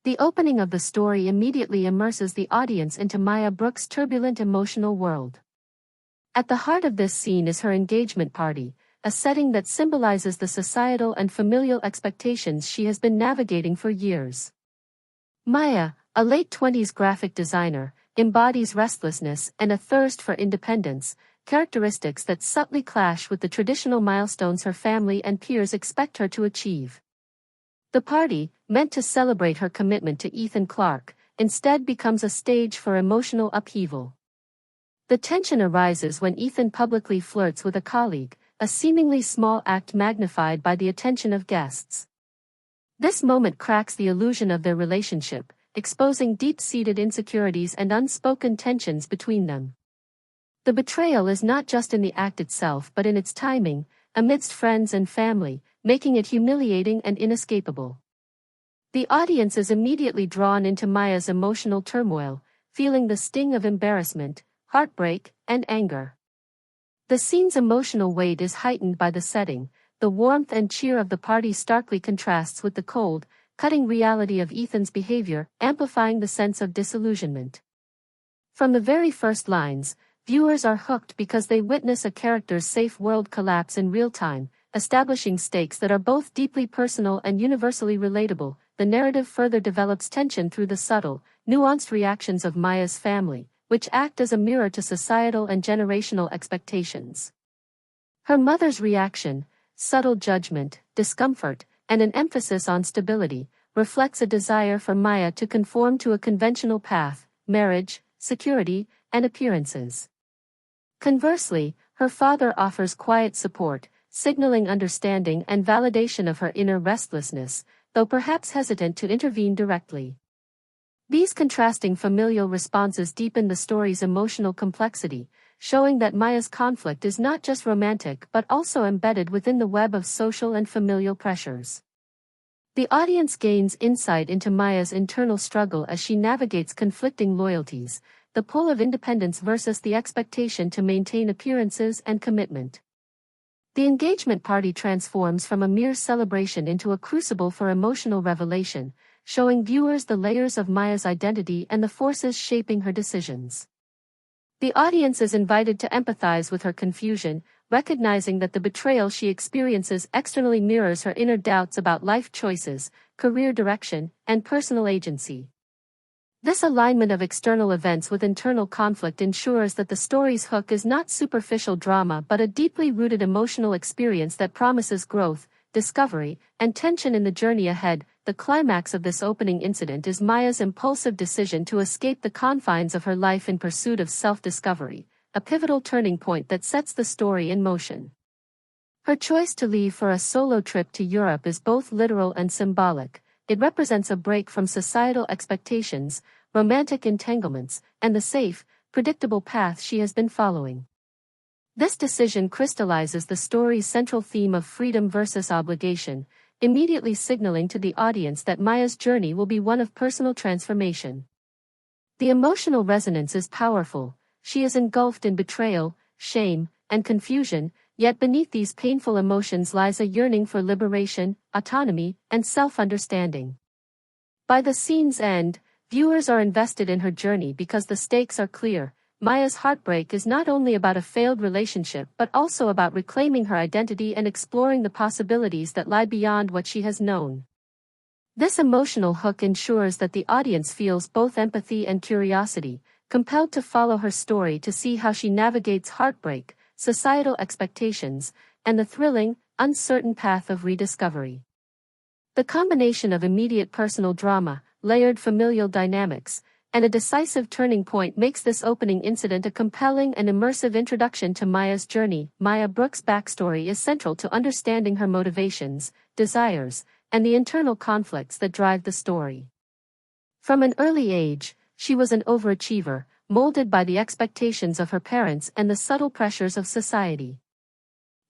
The opening of the story immediately immerses the audience into Maya Brooks' turbulent emotional world. At the heart of this scene is her engagement party, a setting that symbolizes the societal and familial expectations she has been navigating for years. Maya, a late-20s graphic designer, embodies restlessness and a thirst for independence, characteristics that subtly clash with the traditional milestones her family and peers expect her to achieve. The party, meant to celebrate her commitment to Ethan Clarke, instead becomes a stage for emotional upheaval. The tension arises when Ethan publicly flirts with a colleague, a seemingly small act magnified by the attention of guests. This moment cracks the illusion of their relationship, exposing deep-seated insecurities and unspoken tensions between them. The betrayal is not just in the act itself but in its timing, amidst friends and family, making it humiliating and inescapable. The audience is immediately drawn into Maya's emotional turmoil, feeling the sting of embarrassment, heartbreak, and anger. The scene's emotional weight is heightened by the setting. The warmth and cheer of the party starkly contrasts with the cold, cutting reality of Ethan's behavior, amplifying the sense of disillusionment. From the very first lines, viewers are hooked because they witness a character's safe world collapse in real time, establishing stakes that are both deeply personal and universally relatable. The narrative further develops tension through the subtle, nuanced reactions of Maya's family, which act as a mirror to societal and generational expectations. Her mother's reaction, subtle judgment, discomfort, and an emphasis on stability, reflects a desire for Maya to conform to a conventional path, marriage, security, and appearances. Conversely, her father offers quiet support, signaling understanding and validation of her inner restlessness, though perhaps hesitant to intervene directly. These contrasting familial responses deepen the story's emotional complexity, showing that Maya's conflict is not just romantic but also embedded within the web of social and familial pressures. The audience gains insight into Maya's internal struggle as she navigates conflicting loyalties, the pull of independence versus the expectation to maintain appearances and commitment. The engagement party transforms from a mere celebration into a crucible for emotional revelation, showing viewers the layers of Maya's identity and the forces shaping her decisions. The audience is invited to empathize with her confusion, recognizing that the betrayal she experiences externally mirrors her inner doubts about life choices, career direction, and personal agency. This alignment of external events with internal conflict ensures that the story's hook is not superficial drama but a deeply rooted emotional experience that promises growth, discovery, and tension in the journey ahead. The climax of this opening incident is Maya's impulsive decision to escape the confines of her life in pursuit of self-discovery, a pivotal turning point that sets the story in motion. Her choice to leave for a solo trip to Europe is both literal and symbolic. It represents a break from societal expectations, romantic entanglements, and the safe, predictable path she has been following. This decision crystallizes the story's central theme of freedom versus obligation, immediately signaling to the audience that Maya's journey will be one of personal transformation. The emotional resonance is powerful. She is engulfed in betrayal, shame, and confusion, yet beneath these painful emotions lies a yearning for liberation, autonomy, and self-understanding. By the scene's end, viewers are invested in her journey because the stakes are clear. Maya's heartbreak is not only about a failed relationship but also about reclaiming her identity and exploring the possibilities that lie beyond what she has known. This emotional hook ensures that the audience feels both empathy and curiosity, compelled to follow her story to see how she navigates heartbreak, societal expectations, and the thrilling, uncertain path of rediscovery. The combination of immediate personal drama, layered familial dynamics, and a decisive turning point makes this opening incident a compelling and immersive introduction to Maya's journey. Maya Brooks' backstory is central to understanding her motivations, desires, and the internal conflicts that drive the story. From an early age, she was an overachiever, molded by the expectations of her parents and the subtle pressures of society.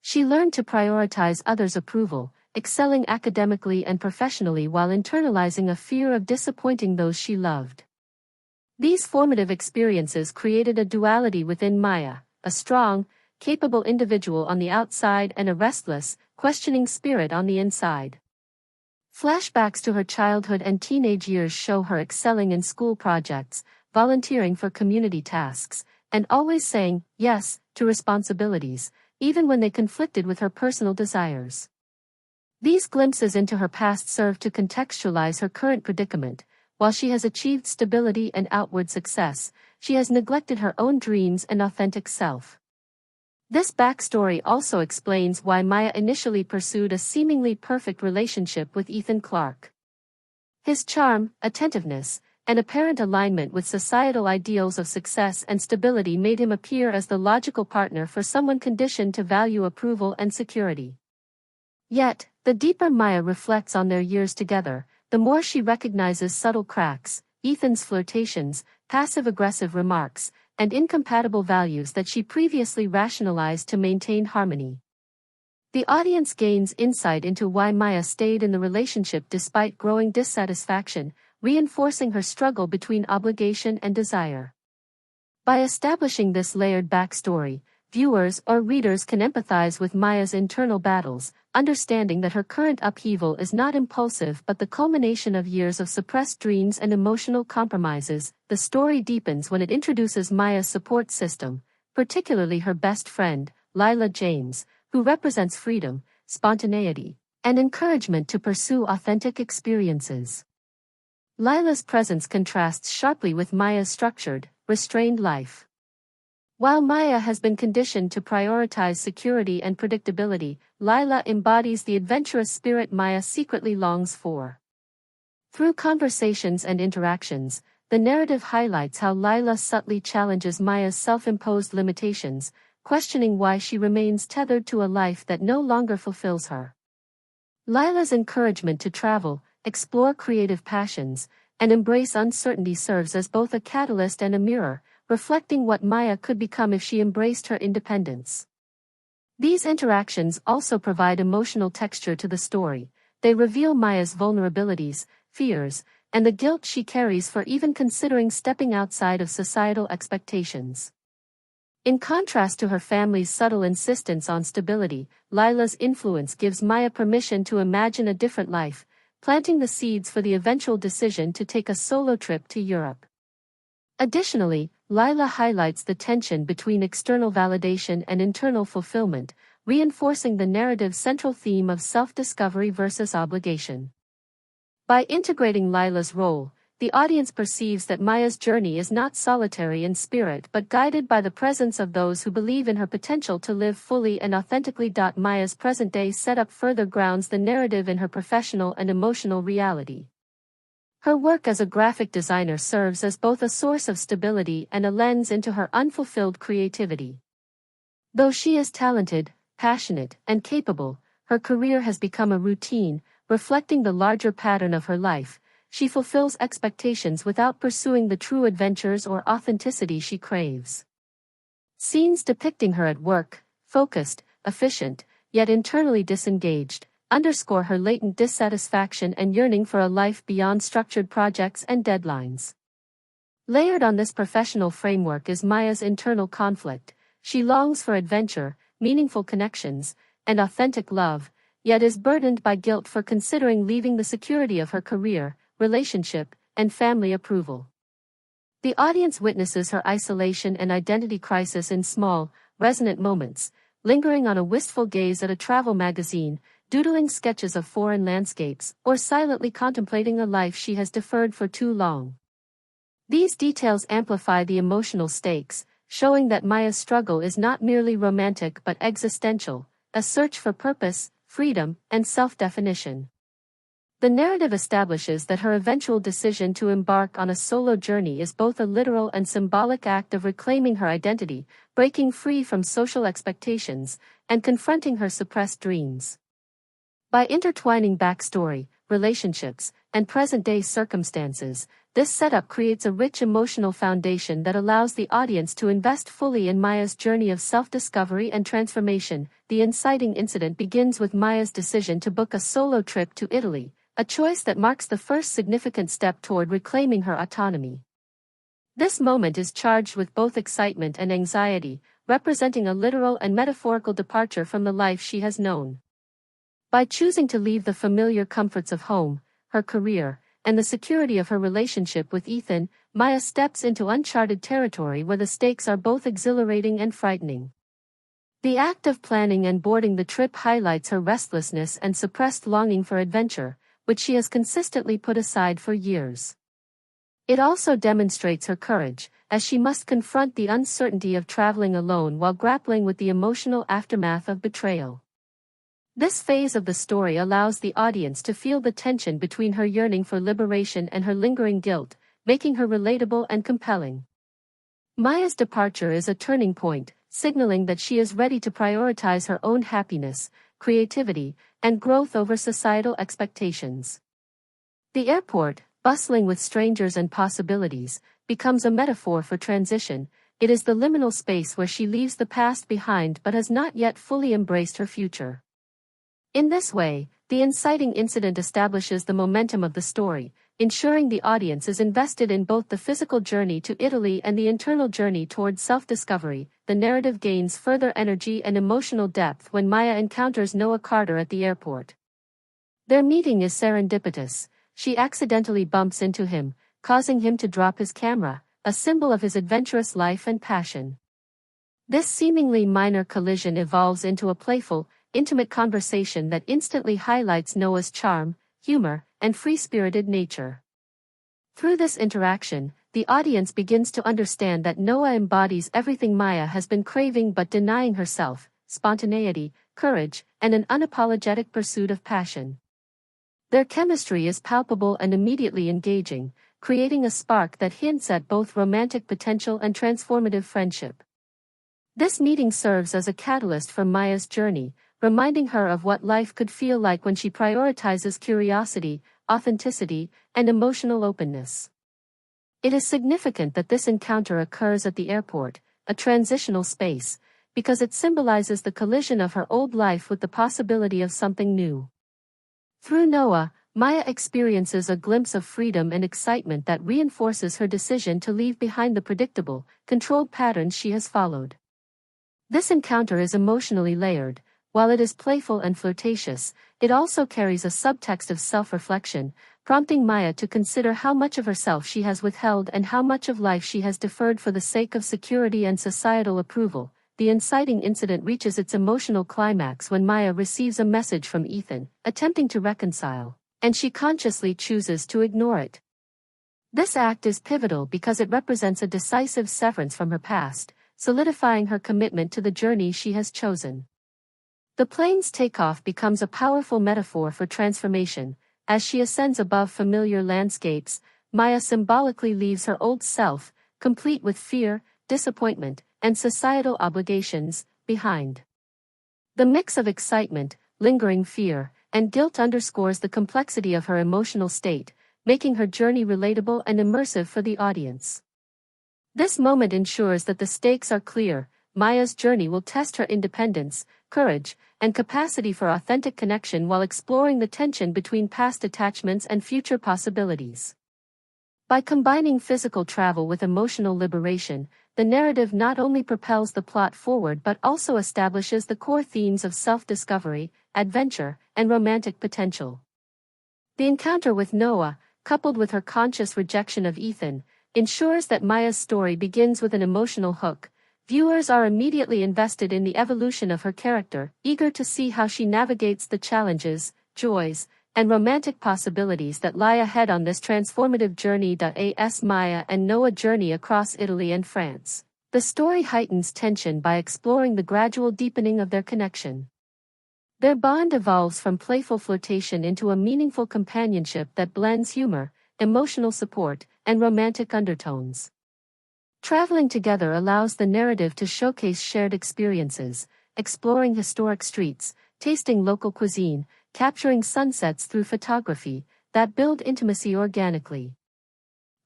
She learned to prioritize others' approval, excelling academically and professionally while internalizing a fear of disappointing those she loved. These formative experiences created a duality within Maya, a strong, capable individual on the outside and a restless, questioning spirit on the inside. Flashbacks to her childhood and teenage years show her excelling in school projects, volunteering for community tasks, and always saying yes to responsibilities, even when they conflicted with her personal desires. These glimpses into her past serve to contextualize her current predicament. While she has achieved stability and outward success, she has neglected her own dreams and authentic self. This backstory also explains why Maya initially pursued a seemingly perfect relationship with Ethan Clarke. His charm, attentiveness, and apparent alignment with societal ideals of success and stability made him appear as the logical partner for someone conditioned to value approval and security. Yet, the deeper Maya reflects on their years together, the more she recognizes subtle cracks, Ethan's flirtations, passive-aggressive remarks, and incompatible values that she previously rationalized to maintain harmony. The audience gains insight into why Maya stayed in the relationship despite growing dissatisfaction, reinforcing her struggle between obligation and desire. By establishing this layered backstory, viewers or readers can empathize with Maya's internal battles, understanding that her current upheaval is not impulsive but the culmination of years of suppressed dreams and emotional compromises. The story deepens when it introduces Maya's support system, particularly her best friend, Lila James, who represents freedom, spontaneity, and encouragement to pursue authentic experiences. Lila's presence contrasts sharply with Maya's structured, restrained life. While Maya has been conditioned to prioritize security and predictability, Lila embodies the adventurous spirit Maya secretly longs for. Through conversations and interactions, the narrative highlights how Lila subtly challenges Maya's self-imposed limitations, questioning why she remains tethered to a life that no longer fulfills her. Lila's encouragement to travel, explore creative passions, and embrace uncertainty serves as both a catalyst and a mirror, reflecting what Maya could become if she embraced her independence. These interactions also provide emotional texture to the story. They reveal Maya's vulnerabilities, fears, and the guilt she carries for even considering stepping outside of societal expectations. In contrast to her family's subtle insistence on stability, Lila's influence gives Maya permission to imagine a different life, planting the seeds for the eventual decision to take a solo trip to Europe. Additionally, Lila highlights the tension between external validation and internal fulfillment, reinforcing the narrative's central theme of self-discovery versus obligation. By integrating Lila's role, the audience perceives that Maya's journey is not solitary in spirit but guided by the presence of those who believe in her potential to live fully and authentically. Maya's present-day setup further grounds the narrative in her professional and emotional reality. Her work as a graphic designer serves as both a source of stability and a lens into her unfulfilled creativity. Though she is talented, passionate, and capable, her career has become a routine, reflecting the larger pattern of her life. She fulfills expectations without pursuing the true adventures or authenticity she craves. Scenes depicting her at work, focused, efficient, yet internally disengaged, underscore her latent dissatisfaction and yearning for a life beyond structured projects and deadlines. Layered on this professional framework is Maya's internal conflict. She longs for adventure, meaningful connections, and authentic love, yet is burdened by guilt for considering leaving the security of her career, relationship, and family approval. The audience witnesses her isolation and identity crisis in small, resonant moments, lingering on a wistful gaze at a travel magazine, doodling sketches of foreign landscapes, or silently contemplating a life she has deferred for too long. These details amplify the emotional stakes, showing that Maya's struggle is not merely romantic but existential, a search for purpose, freedom, and self-definition. The narrative establishes that her eventual decision to embark on a solo journey is both a literal and symbolic act of reclaiming her identity, breaking free from social expectations, and confronting her suppressed dreams. By intertwining backstory, relationships, and present-day circumstances, this setup creates a rich emotional foundation that allows the audience to invest fully in Maya's journey of self-discovery and transformation. The inciting incident begins with Maya's decision to book a solo trip to Italy, a choice that marks the first significant step toward reclaiming her autonomy. This moment is charged with both excitement and anxiety, representing a literal and metaphorical departure from the life she has known. By choosing to leave the familiar comforts of home, her career, and the security of her relationship with Ethan, Maya steps into uncharted territory where the stakes are both exhilarating and frightening. The act of planning and boarding the trip highlights her restlessness and suppressed longing for adventure, which she has consistently put aside for years. It also demonstrates her courage, as she must confront the uncertainty of traveling alone while grappling with the emotional aftermath of betrayal. This phase of the story allows the audience to feel the tension between her yearning for liberation and her lingering guilt, making her relatable and compelling. Maya's departure is a turning point, signaling that she is ready to prioritize her own happiness, creativity, and growth over societal expectations. The airport, bustling with strangers and possibilities, becomes a metaphor for transition. It is the liminal space where she leaves the past behind but has not yet fully embraced her future. In this way, the inciting incident establishes the momentum of the story, ensuring the audience is invested in both the physical journey to Italy and the internal journey towards self-discovery. The narrative gains further energy and emotional depth when Maya encounters Noah Carter at the airport. Their meeting is serendipitous. She accidentally bumps into him, causing him to drop his camera, a symbol of his adventurous life and passion. This seemingly minor collision evolves into a playful, intimate conversation that instantly highlights Noah's charm, humor, and free-spirited nature. Through this interaction, the audience begins to understand that Noah embodies everything Maya has been craving but denying herself: spontaneity, courage, and an unapologetic pursuit of passion. Their chemistry is palpable and immediately engaging, creating a spark that hints at both romantic potential and transformative friendship. This meeting serves as a catalyst for Maya's journey, reminding her of what life could feel like when she prioritizes curiosity, authenticity, and emotional openness. It is significant that this encounter occurs at the airport, a transitional space, because it symbolizes the collision of her old life with the possibility of something new. Through Noah, Maya experiences a glimpse of freedom and excitement that reinforces her decision to leave behind the predictable, controlled patterns she has followed. This encounter is emotionally layered. While it is playful and flirtatious, it also carries a subtext of self-reflection, prompting Maya to consider how much of herself she has withheld and how much of life she has deferred for the sake of security and societal approval. The inciting incident reaches its emotional climax when Maya receives a message from Ethan, attempting to reconcile, and she consciously chooses to ignore it. This act is pivotal because it represents a decisive severance from her past, solidifying her commitment to the journey she has chosen. The plane's takeoff becomes a powerful metaphor for transformation. As she ascends above familiar landscapes, Maya symbolically leaves her old self, complete with fear, disappointment, and societal obligations, behind. The mix of excitement, lingering fear, and guilt underscores the complexity of her emotional state, making her journey relatable and immersive for the audience. This moment ensures that the stakes are clear. Maya's journey will test her independence, courage, and capacity for authentic connection while exploring the tension between past attachments and future possibilities. By combining physical travel with emotional liberation, the narrative not only propels the plot forward but also establishes the core themes of self-discovery, adventure, and romantic potential. The encounter with Noah, coupled with her conscious rejection of Ethan, ensures that Maya's story begins with an emotional hook. Viewers are immediately invested in the evolution of her character, eager to see how she navigates the challenges, joys, and romantic possibilities that lie ahead on this transformative journey. As Maya and Noah journey across Italy and France, the story heightens tension by exploring the gradual deepening of their connection. Their bond evolves from playful flirtation into a meaningful companionship that blends humor, emotional support, and romantic undertones. Traveling together allows the narrative to showcase shared experiences, exploring historic streets, tasting local cuisine, capturing sunsets through photography, that build intimacy organically.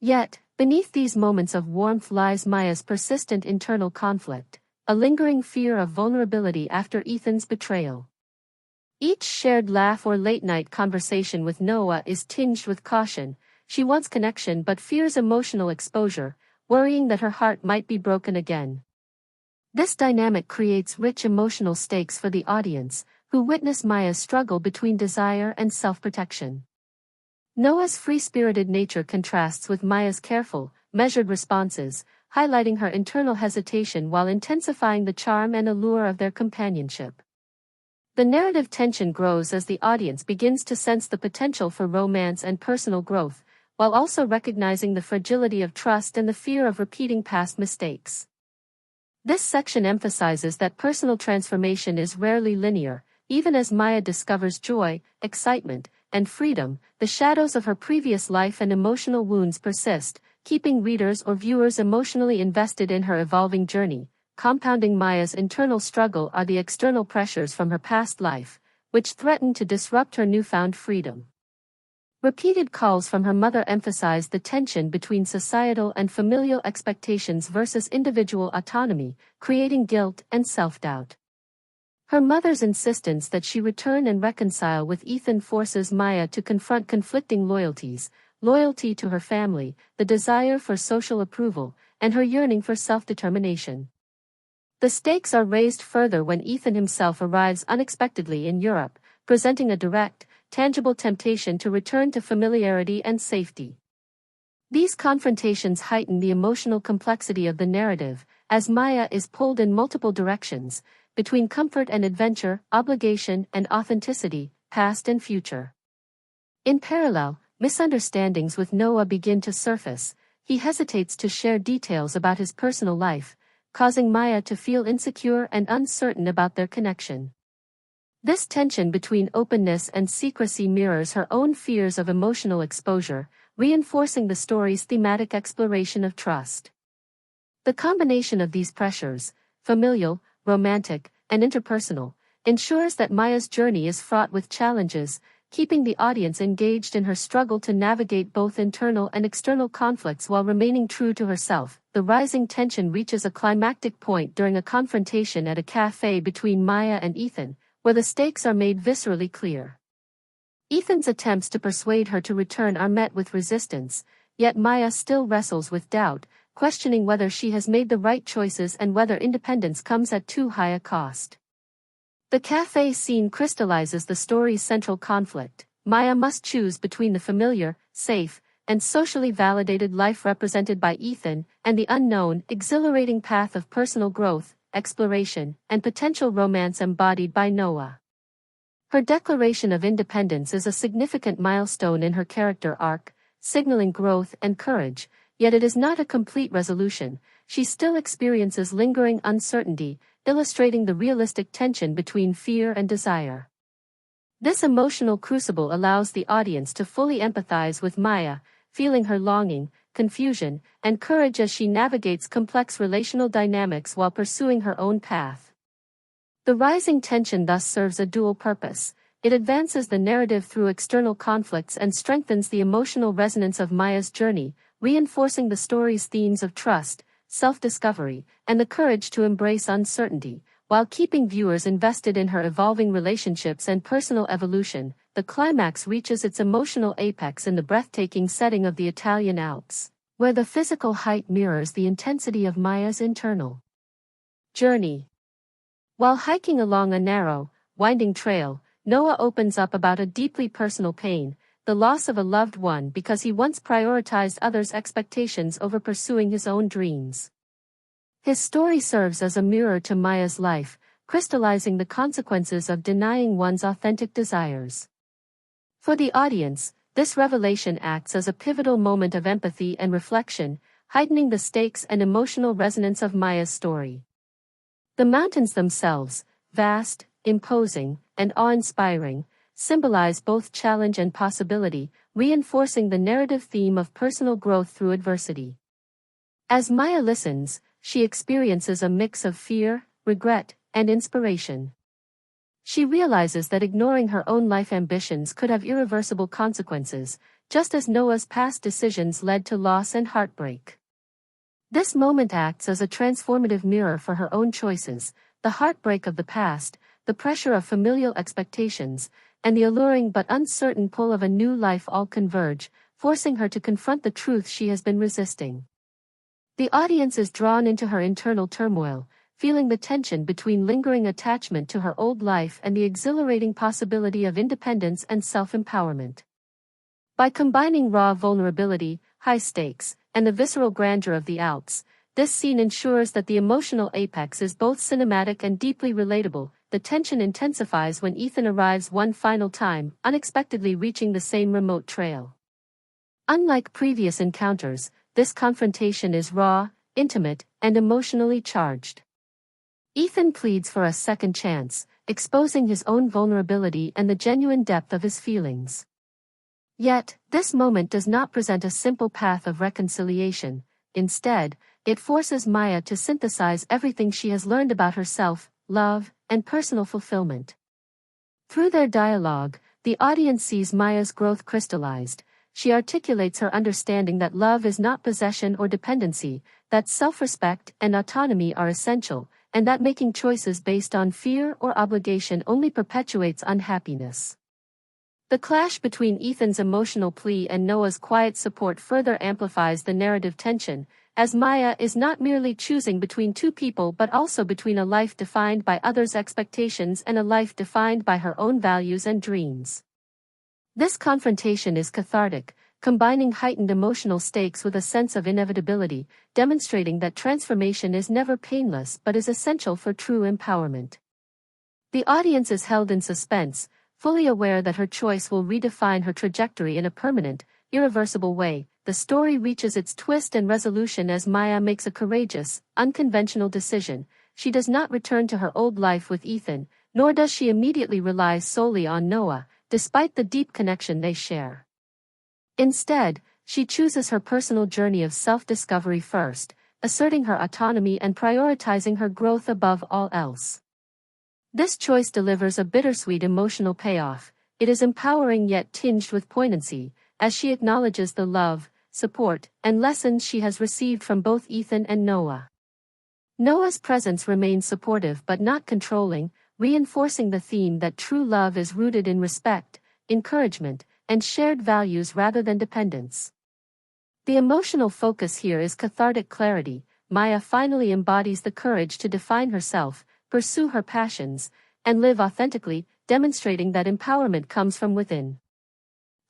Yet, beneath these moments of warmth lies Maya's persistent internal conflict, a lingering fear of vulnerability after Ethan's betrayal. Each shared laugh or late-night conversation with Noah is tinged with caution. She wants connection but fears emotional exposure, worrying that her heart might be broken again. This dynamic creates rich emotional stakes for the audience, who witness Maya's struggle between desire and self-protection. Noa's free-spirited nature contrasts with Maya's careful, measured responses, highlighting her internal hesitation while intensifying the charm and allure of their companionship. The narrative tension grows as the audience begins to sense the potential for romance and personal growth, while also recognizing the fragility of trust and the fear of repeating past mistakes. This section emphasizes that personal transformation is rarely linear. Even as Maya discovers joy, excitement, and freedom, the shadows of her previous life and emotional wounds persist, keeping readers or viewers emotionally invested in her evolving journey. Compounding Maya's internal struggle are the external pressures from her past life, which threaten to disrupt her newfound freedom. Repeated calls from her mother emphasize the tension between societal and familial expectations versus individual autonomy, creating guilt and self-doubt. Her mother's insistence that she return and reconcile with Ethan forces Maya to confront conflicting loyalties, loyalty to her family, the desire for social approval, and her yearning for self-determination. The stakes are raised further when Ethan himself arrives unexpectedly in Europe, presenting a direct, tangible temptation to return to familiarity and safety. These confrontations heighten the emotional complexity of the narrative, as Maya is pulled in multiple directions, between comfort and adventure, obligation and authenticity, past and future. In parallel, misunderstandings with Noah begin to surface. He hesitates to share details about his personal life, causing Maya to feel insecure and uncertain about their connection. This tension between openness and secrecy mirrors her own fears of emotional exposure, reinforcing the story's thematic exploration of trust. The combination of these pressures, familial, romantic, and interpersonal, ensures that Maya's journey is fraught with challenges, keeping the audience engaged in her struggle to navigate both internal and external conflicts while remaining true to herself. The rising tension reaches a climactic point during a confrontation at a cafe between Maya and Ethan, where the stakes are made viscerally clear. Ethan's attempts to persuade her to return are met with resistance, yet Maya still wrestles with doubt, questioning whether she has made the right choices and whether independence comes at too high a cost. The cafe scene crystallizes the story's central conflict. Maya must choose between the familiar, safe, and socially validated life represented by Ethan and the unknown, exhilarating path of personal growth, exploration, and potential romance embodied by Noah. Her declaration of independence is a significant milestone in her character arc, signaling growth and courage, yet it is not a complete resolution. She still experiences lingering uncertainty, illustrating the realistic tension between fear and desire. This emotional crucible allows the audience to fully empathize with Maya, feeling her longing, confusion, and courage as she navigates complex relational dynamics while pursuing her own path. The rising tension thus serves a dual purpose. It advances the narrative through external conflicts and strengthens the emotional resonance of Maya's journey, reinforcing the story's themes of trust, self-discovery, and the courage to embrace uncertainty, while keeping viewers invested in her evolving relationships and personal evolution. The climax reaches its emotional apex in the breathtaking setting of the Italian Alps, where the physical height mirrors the intensity of Maya's internal journey. While hiking along a narrow, winding trail, Noah opens up about a deeply personal pain, the loss of a loved one because he once prioritized others' expectations over pursuing his own dreams. His story serves as a mirror to Maya's life, crystallizing the consequences of denying one's authentic desires. For the audience, this revelation acts as a pivotal moment of empathy and reflection, heightening the stakes and emotional resonance of Maya's story. The mountains themselves, vast, imposing, and awe-inspiring, symbolize both challenge and possibility, reinforcing the narrative theme of personal growth through adversity. As Maya listens, she experiences a mix of fear, regret, and inspiration. She realizes that ignoring her own life ambitions could have irreversible consequences, just as Noah's past decisions led to loss and heartbreak. This moment acts as a transformative mirror for her own choices, the heartbreak of the past, the pressure of familial expectations, and the alluring but uncertain pull of a new life all converge, forcing her to confront the truth she has been resisting. The audience is drawn into her internal turmoil, feeling the tension between lingering attachment to her old life and the exhilarating possibility of independence and self-empowerment. By combining raw vulnerability, high stakes, and the visceral grandeur of the Alps, this scene ensures that the emotional apex is both cinematic and deeply relatable. The tension intensifies when Ethan arrives one final time, unexpectedly reaching the same remote trail. Unlike previous encounters, this confrontation is raw, intimate, and emotionally charged. Ethan pleads for a second chance, exposing his own vulnerability and the genuine depth of his feelings. Yet, this moment does not present a simple path of reconciliation. Instead, it forces Maya to synthesize everything she has learned about herself, love, and personal fulfillment. Through their dialogue, the audience sees Maya's growth crystallized. She articulates her understanding that love is not possession or dependency, that self-respect and autonomy are essential, and that making choices based on fear or obligation only perpetuates unhappiness. The clash between Ethan's emotional plea and Noah's quiet support further amplifies the narrative tension, as Maya is not merely choosing between two people but also between a life defined by others' expectations and a life defined by her own values and dreams. This confrontation is cathartic, combining heightened emotional stakes with a sense of inevitability, demonstrating that transformation is never painless but is essential for true empowerment. The audience is held in suspense, fully aware that her choice will redefine her trajectory in a permanent, irreversible way. The story reaches its twist and resolution as Maya makes a courageous, unconventional decision. She does not return to her old life with Ethan, nor does she immediately rely solely on Noah, despite the deep connection they share. Instead, she chooses her personal journey of self-discovery first, asserting her autonomy and prioritizing her growth above all else. This choice delivers a bittersweet emotional payoff. It is empowering yet tinged with poignancy, as she acknowledges the love, support, and lessons she has received from both Ethan and Noah. Noah's presence remains supportive but not controlling, reinforcing the theme that true love is rooted in respect, encouragement, and shared values rather than dependence. The emotional focus here is cathartic clarity. Maya finally embodies the courage to define herself, pursue her passions, and live authentically, demonstrating that empowerment comes from within.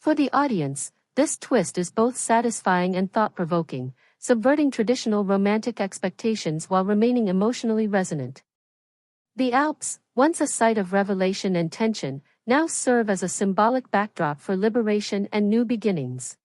For the audience, this twist is both satisfying and thought-provoking, subverting traditional romantic expectations while remaining emotionally resonant. The Alps, once a site of revelation and tension, now serve as a symbolic backdrop for liberation and new beginnings.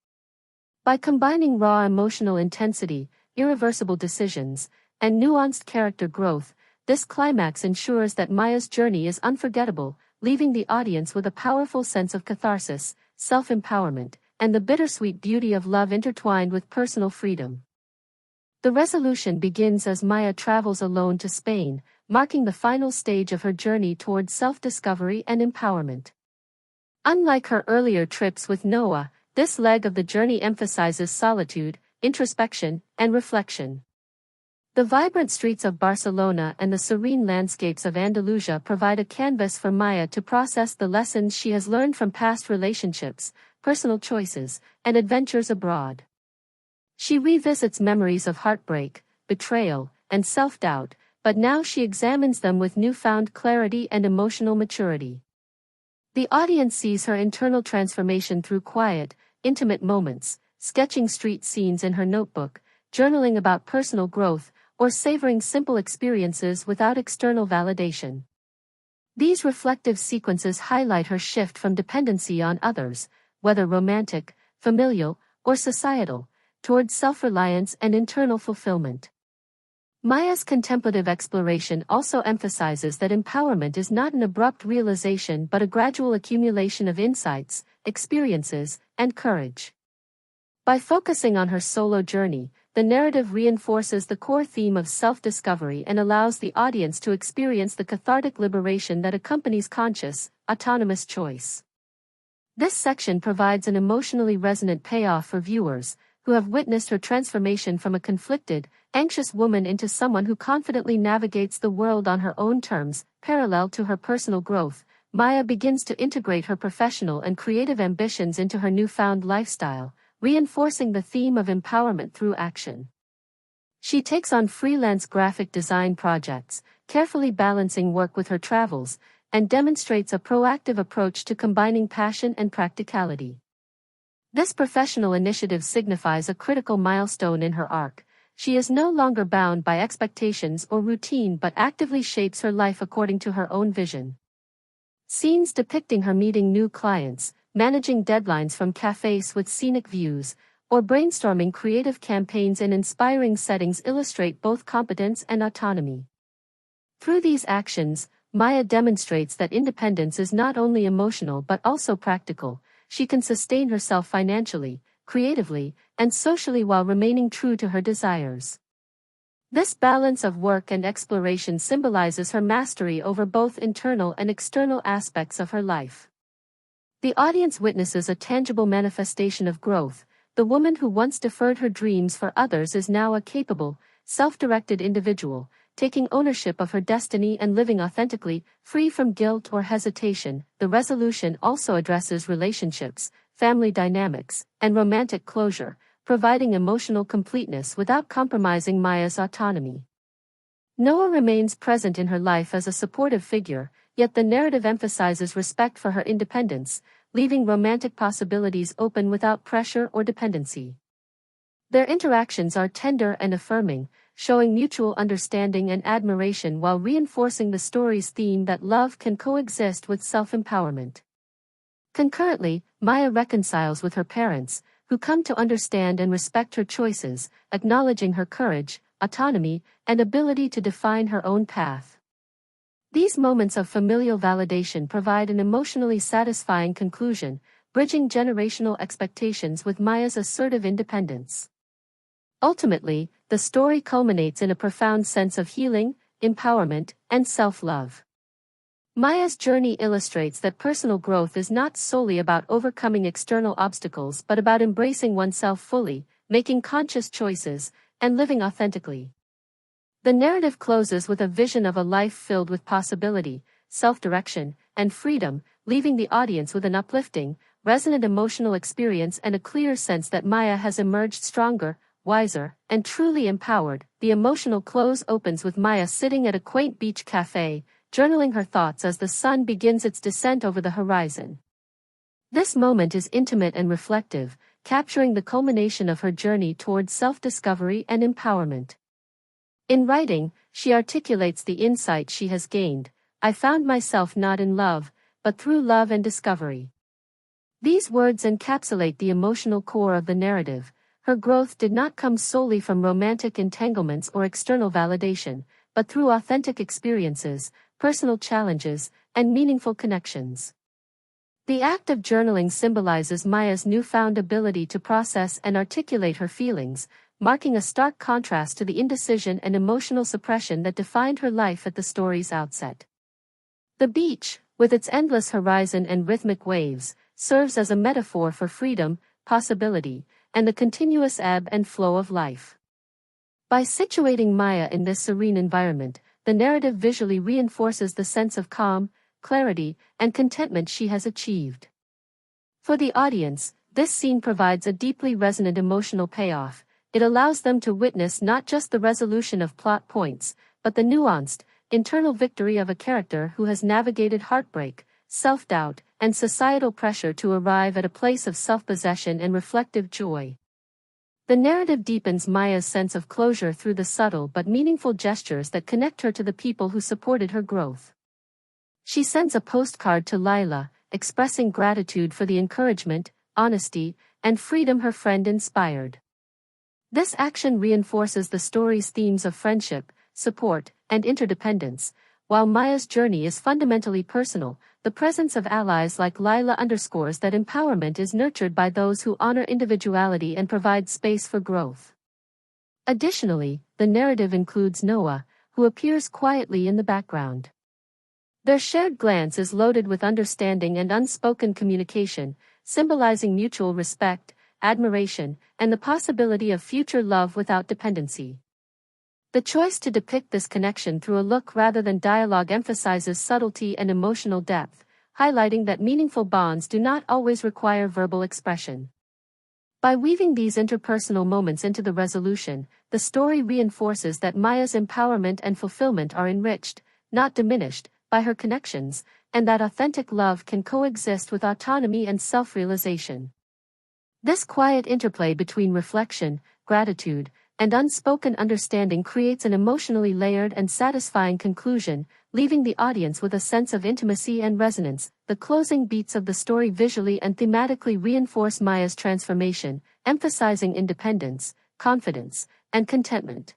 By combining raw emotional intensity, irreversible decisions, and nuanced character growth, this climax ensures that Maya's journey is unforgettable, leaving the audience with a powerful sense of catharsis, self-empowerment, and the bittersweet beauty of love intertwined with personal freedom. The resolution begins as Maya travels alone to Spain, marking the final stage of her journey toward self-discovery and empowerment. Unlike her earlier trips with Noah, this leg of the journey emphasizes solitude, introspection, and reflection. The vibrant streets of Barcelona and the serene landscapes of Andalusia provide a canvas for Maya to process the lessons she has learned from past relationships, personal choices, and adventures abroad. She revisits memories of heartbreak, betrayal, and self-doubt, but now she examines them with newfound clarity and emotional maturity. The audience sees her internal transformation through quiet, intimate moments, sketching street scenes in her notebook, journaling about personal growth, or savoring simple experiences without external validation. These reflective sequences highlight her shift from dependency on others, whether romantic, familial, or societal, toward self-reliance and internal fulfillment. Maya's contemplative exploration also emphasizes that empowerment is not an abrupt realization but a gradual accumulation of insights, experiences, and courage. By focusing on her solo journey, the narrative reinforces the core theme of self-discovery and allows the audience to experience the cathartic liberation that accompanies conscious, autonomous choice. This section provides an emotionally resonant payoff for viewers who have witnessed her transformation from a conflicted, anxious woman into someone who confidently navigates the world on her own terms. Parallel to her personal growth, Maya begins to integrate her professional and creative ambitions into her newfound lifestyle, reinforcing the theme of empowerment through action. She takes on freelance graphic design projects, carefully balancing work with her travels, and demonstrates a proactive approach to combining passion and practicality. This professional initiative signifies a critical milestone in her arc. She is no longer bound by expectations or routine but actively shapes her life according to her own vision. Scenes depicting her meeting new clients, managing deadlines from cafes with scenic views, or brainstorming creative campaigns in inspiring settings illustrate both competence and autonomy. Through these actions, Maya demonstrates that independence is not only emotional but also practical. She can sustain herself financially, creatively, and socially while remaining true to her desires. This balance of work and exploration symbolizes her mastery over both internal and external aspects of her life. The audience witnesses a tangible manifestation of growth. The woman who once deferred her dreams for others is now a capable, self-directed individual, taking ownership of her destiny and living authentically, free from guilt or hesitation. The resolution also addresses relationships, family dynamics, and romantic closure, providing emotional completeness without compromising Maya's autonomy. Noah remains present in her life as a supportive figure, yet the narrative emphasizes respect for her independence, leaving romantic possibilities open without pressure or dependency. Their interactions are tender and affirming, showing mutual understanding and admiration while reinforcing the story's theme that love can coexist with self-empowerment. Concurrently, Maya reconciles with her parents, who come to understand and respect her choices, acknowledging her courage, autonomy, and ability to define her own path. These moments of familial validation provide an emotionally satisfying conclusion, bridging generational expectations with Maya's assertive independence. Ultimately, the story culminates in a profound sense of healing, empowerment, and self-love. Maya's journey illustrates that personal growth is not solely about overcoming external obstacles but about embracing oneself fully, making conscious choices, and living authentically. The narrative closes with a vision of a life filled with possibility, self-direction, and freedom, leaving the audience with an uplifting, resonant emotional experience and a clear sense that Maya has emerged stronger, wiser, and truly empowered. The emotional close opens with Maya sitting at a quaint beach cafe, journaling her thoughts as the sun begins its descent over the horizon. This moment is intimate and reflective, capturing the culmination of her journey towards self-discovery and empowerment. In writing, she articulates the insight she has gained: "I found myself not in love, but through love and discovery." These words encapsulate the emotional core of the narrative. Her growth did not come solely from romantic entanglements or external validation, but through authentic experiences, personal challenges, and meaningful connections. The act of journaling symbolizes Maya's newfound ability to process and articulate her feelings, marking a stark contrast to the indecision and emotional suppression that defined her life at the story's outset. The beach, with its endless horizon and rhythmic waves, serves as a metaphor for freedom, possibility, and the continuous ebb and flow of life. By situating Maya in this serene environment, the narrative visually reinforces the sense of calm, clarity, and contentment she has achieved. For the audience, this scene provides a deeply resonant emotional payoff. It allows them to witness not just the resolution of plot points, but the nuanced, internal victory of a character who has navigated heartbreak, self-doubt, and societal pressure to arrive at a place of self-possession and reflective joy. The narrative deepens Maya's sense of closure through the subtle but meaningful gestures that connect her to the people who supported her growth. She sends a postcard to Lila, expressing gratitude for the encouragement, honesty, and freedom her friend inspired. This action reinforces the story's themes of friendship, support, and interdependence. While Maya's journey is fundamentally personal, the presence of allies like Lila underscores that empowerment is nurtured by those who honor individuality and provide space for growth. Additionally, the narrative includes Noah, who appears quietly in the background. Their shared glance is loaded with understanding and unspoken communication, symbolizing mutual respect, admiration, and the possibility of future love without dependency. The choice to depict this connection through a look rather than dialogue emphasizes subtlety and emotional depth, highlighting that meaningful bonds do not always require verbal expression. By weaving these interpersonal moments into the resolution, the story reinforces that Maya's empowerment and fulfillment are enriched, not diminished, by her connections, and that authentic love can coexist with autonomy and self-realization. This quiet interplay between reflection, gratitude, and unspoken understanding creates an emotionally layered and satisfying conclusion, leaving the audience with a sense of intimacy and resonance. The closing beats of the story visually and thematically reinforce Maya's transformation, emphasizing independence, confidence, and contentment.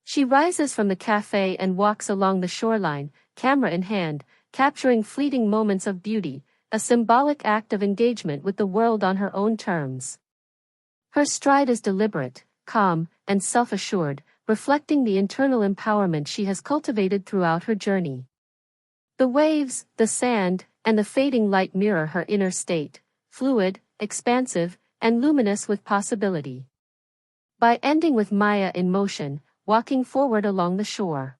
She rises from the cafe and walks along the shoreline, camera in hand, capturing fleeting moments of beauty, a symbolic act of engagement with the world on her own terms. Her stride is deliberate, calm, and self-assured, reflecting the internal empowerment she has cultivated throughout her journey. The waves, the sand, and the fading light mirror her inner state, fluid, expansive, and luminous with possibility. By ending with Maya in motion, walking forward along the shore,